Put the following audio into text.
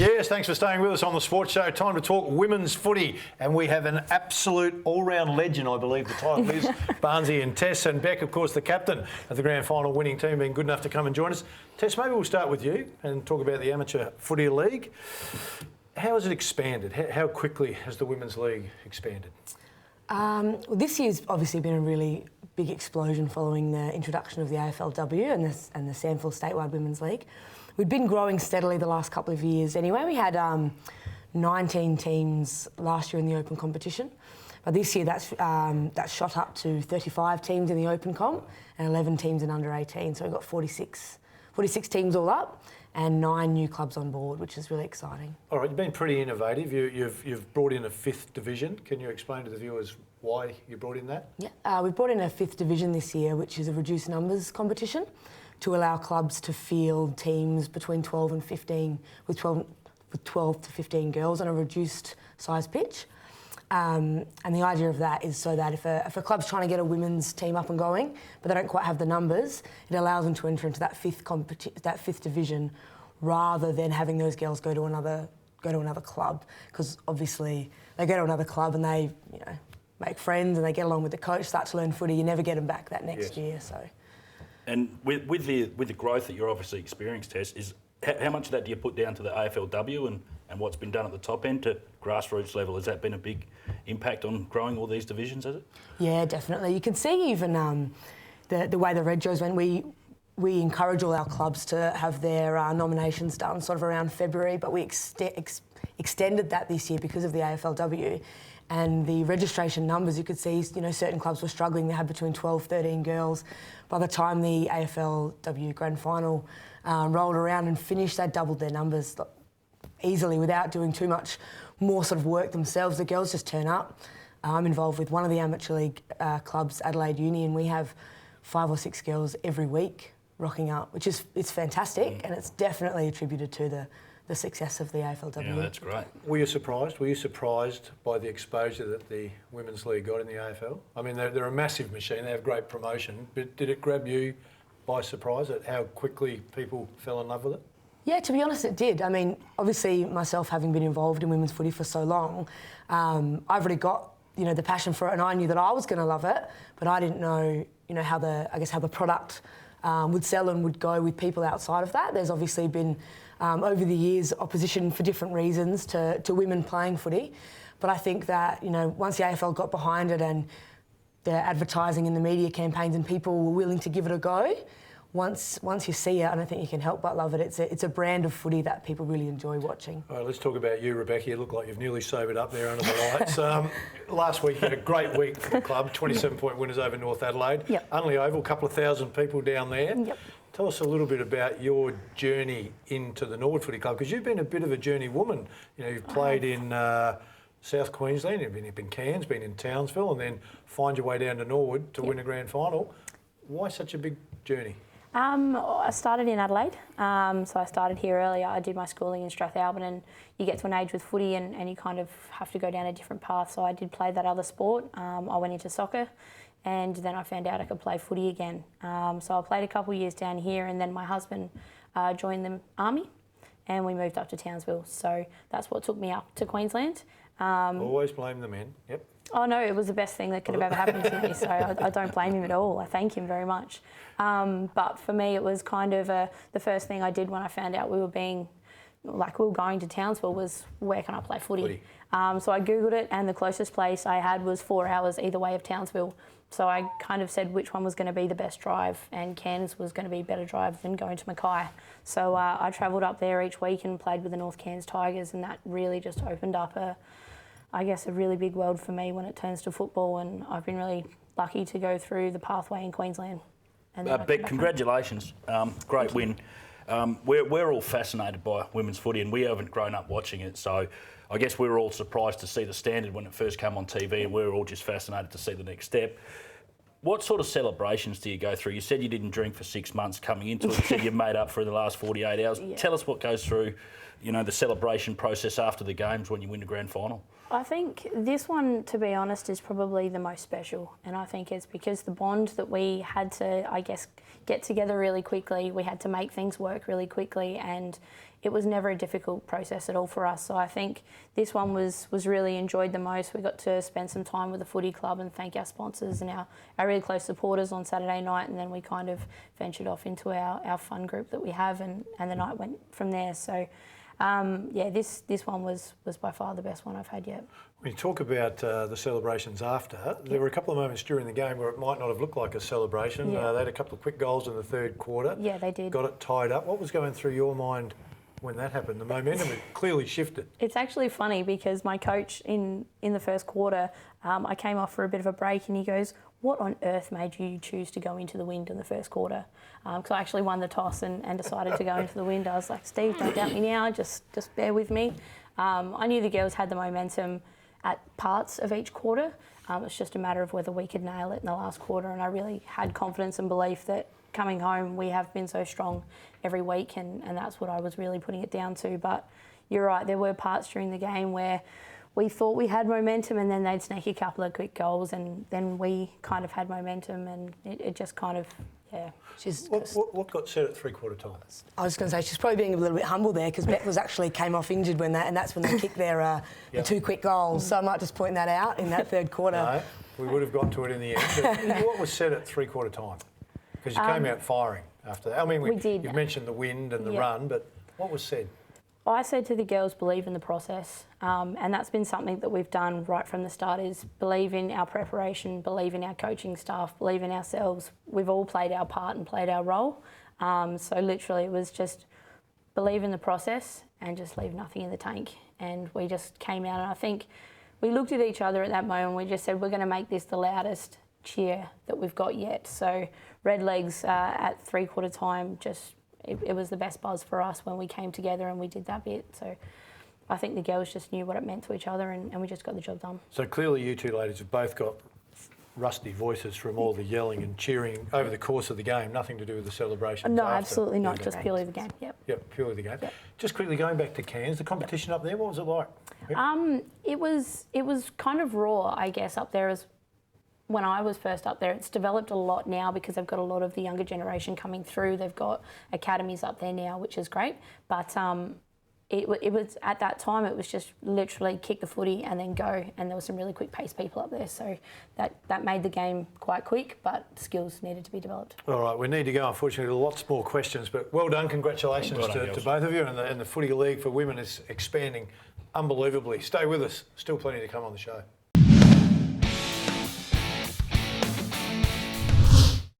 Yes, thanks for staying with us on the Sports Show. Time to talk women's footy, and we have an absolute all-round legend, I believe the title is, Barnesy and Tess, and Beck, of course, the captain of the grand final winning team, being good enough to come and join us. Tess, maybe we'll start with you and talk about the Amateur Footy League. How has it expanded? How quickly has the Women's League expanded? Well, this year's obviously been a really big explosion following the introduction of the AFLW and the Sandford Statewide Women's League. We'd been growing steadily the last couple of years. Anyway, we had 19 teams last year in the open competition, but this year that's shot up to 35 teams in the open comp and 11 teams in under 18. So we've got 46 teams all up and 9 new clubs on board, which is really exciting. All right, you've been pretty innovative. You've brought in a 5th division. Can you explain to the viewers why you brought in that? Yeah, we've brought in a 5th division this year, which is a reduced numbers competition, to allow clubs to field teams between 12 and 15, with 12 to 15 girls on a reduced size pitch. And the idea of that is so that if a club's trying to get a women's team up and going, but they don't quite have the numbers, it allows them to enter into that 5th division, rather than having those girls go to another club. Because obviously they go to another club and they, make friends and they get along with the coach, start to learn footy. You never get them back that next year. So. And with the growth that you're obviously experienced, Tess, is how much of that do you put down to the AFLW and what's been done at the top end to grassroots level? Has that been a big impact on growing all these divisions, has it? Yeah, definitely. You can see even the way the Red Joes went. We encourage all our clubs to have their nominations done sort of around February, but we extended that this year because of the AFLW. And the registration numbers, you could see, certain clubs were struggling. They had between 12, 13 girls. By the time the AFLW Grand Final rolled around and finished, they doubled their numbers easily without doing too much more sort of work themselves. The girls just turn up. I'm involved with one of the amateur league clubs, Adelaide Uni, and we have 5 or 6 girls every week rocking up, which is fantastic, and it's definitely attributed to the success of the AFLW. Yeah, that's great. Were you surprised? Were you surprised by the exposure that the Women's League got in the AFL? I mean, they're a massive machine. They have great promotion. But did it grab you by surprise at how quickly people fell in love with it? Yeah, to be honest, it did. I mean, obviously, myself having been involved in women's footy for so long, I've already got the passion for it, and I knew that I was going to love it, but I didn't know how the product would sell and would go with people outside of that. There's obviously been over the years opposition for different reasons to women playing footy, but I think that once the AFL got behind it and the advertising and the media campaigns and people were willing to give it a go, once you see it, I don't think you can help but love it. It's a brand of footy that people really enjoy watching. All right, let's talk about you, Rebekka. You look like you've nearly sobered up there under the lights. Last week you had a great week for the club, 27-point winners over North Adelaide. Yep. Only Oval, a couple of thousand people down there. Yep. Tell us a little bit about your journey into the Norwood Footy Club, because you've been a bit of a journey woman. You've played in South Queensland, you've been up in Cairns, been in Townsville, and then find your way down to Norwood to win a grand final. Why such a big journey? I started in Adelaide, so I started here earlier. I did my schooling in Strathalbyn, and you get to an age with footy and you kind of have to go down a different path. So I did play that other sport. I went into soccer, and then I found out I could play footy again. So I played a couple of years down here, and then my husband joined the army, and we moved up to Townsville. So that's what took me up to Queensland. Always blame the men. Yep. Oh no, it was the best thing that could have ever happened to me, so I don't blame him at all. I thank him very much. But for me, it was kind of the first thing I did when I found out we were going to Townsville was, where can I play footy? So I Googled it, and the closest place I had was 4 hours either way of Townsville. So I kind of said which one was going to be the best drive, and Cairns was going to be a better drive than going to Mackay. So I travelled up there each week and played with the North Cairns Tigers, and that really just opened up a really big world for me when it turns to football, and I've been really lucky to go through the pathway in Queensland. Beck, congratulations. Great win. We're all fascinated by women's footy, and we haven't grown up watching it, so I guess we were all surprised to see the standard when it first came on TV, and we were all just fascinated to see the next step. What sort of celebrations do you go through? You said you didn't drink for 6 months coming into it, so you've made up for the last 48 hours. Yeah. Tell us what goes through, the celebration process after the games when you win the grand final. I think this one, to be honest, is probably the most special. And I think it's because the bond that we had to, I guess, get together really quickly. We had to make things work really quickly, and it was never a difficult process at all for us. So I think this one was really enjoyed the most. We got to spend some time with the footy club and thank our sponsors and our really close supporters on Saturday night, and then we kind of ventured off into our fun group that we have, and the night went from there. So this one was by far the best one I've had yet. When you talk about the celebrations after, there were a couple of moments during the game where it might not have looked like a celebration. Yeah. They had a couple of quick goals in the third quarter. Yeah, they did. Got it tied up. What was going through your mind when that happened? The momentum had clearly shifted. It's actually funny because my coach in the first quarter, I came off for a bit of a break, and he goes, "What on earth made you choose to go into the wind in the first quarter?" Because I actually won the toss and decided to go into the wind. I was like, "Steve, don't doubt me now, just bear with me." I knew the girls had the momentum at parts of each quarter. It's just a matter of whether we could nail it in the last quarter, and I really had confidence and belief that coming home we have been so strong every week, and that's what I was really putting it down to. But you're right, there were parts during the game where we thought we had momentum, and then they'd sneak a couple of quick goals, and then we kind of had momentum, and it just kind of, yeah. What got said at three-quarter time? I was going to say she's probably being a little bit humble there because Beck was actually came off injured and that's when they kicked their the two quick goals. So I might just point that out in that third quarter. No, we would have got to it in the end. But what was said at three-quarter time? Because you came out firing after that. I mean, we did. You've mentioned the wind and the run, but what was said? I said to the girls, believe in the process, and that's been something that we've done right from the start, is believe in our preparation, believe in our coaching staff, believe in ourselves. We've all played our part and played our role. So literally it was just believe in the process and just leave nothing in the tank. And we just came out, and I think we looked at each other at that moment, we just said, we're going to make this the loudest cheer that we've got yet. So Red Legs at three-quarter time, just it was the best buzz for us when we came together and we did that bit. So I think the girls just knew what it meant to each other, and we just got the job done. So clearly you two ladies have both got rusty voices from all the yelling and cheering over the course of the game, nothing to do with the celebration. No, absolutely not, just purely the game. Yep, purely the game. Yep. Just quickly going back to Cairns, the competition up there, what was it like? It was kind of raw, I guess, up there as when I was first up there. It's developed a lot now because they've got a lot of the younger generation coming through. They've got academies up there now, which is great. But it was at that time, it was just literally kick the footy and then go. And there were some really quick pace people up there. So that made the game quite quick, but skills needed to be developed. All right, we need to go. Unfortunately, lots more questions, but well done. Congratulations to both of you. And the Footy League for Women is expanding unbelievably. Stay with us. Still plenty to come on the show.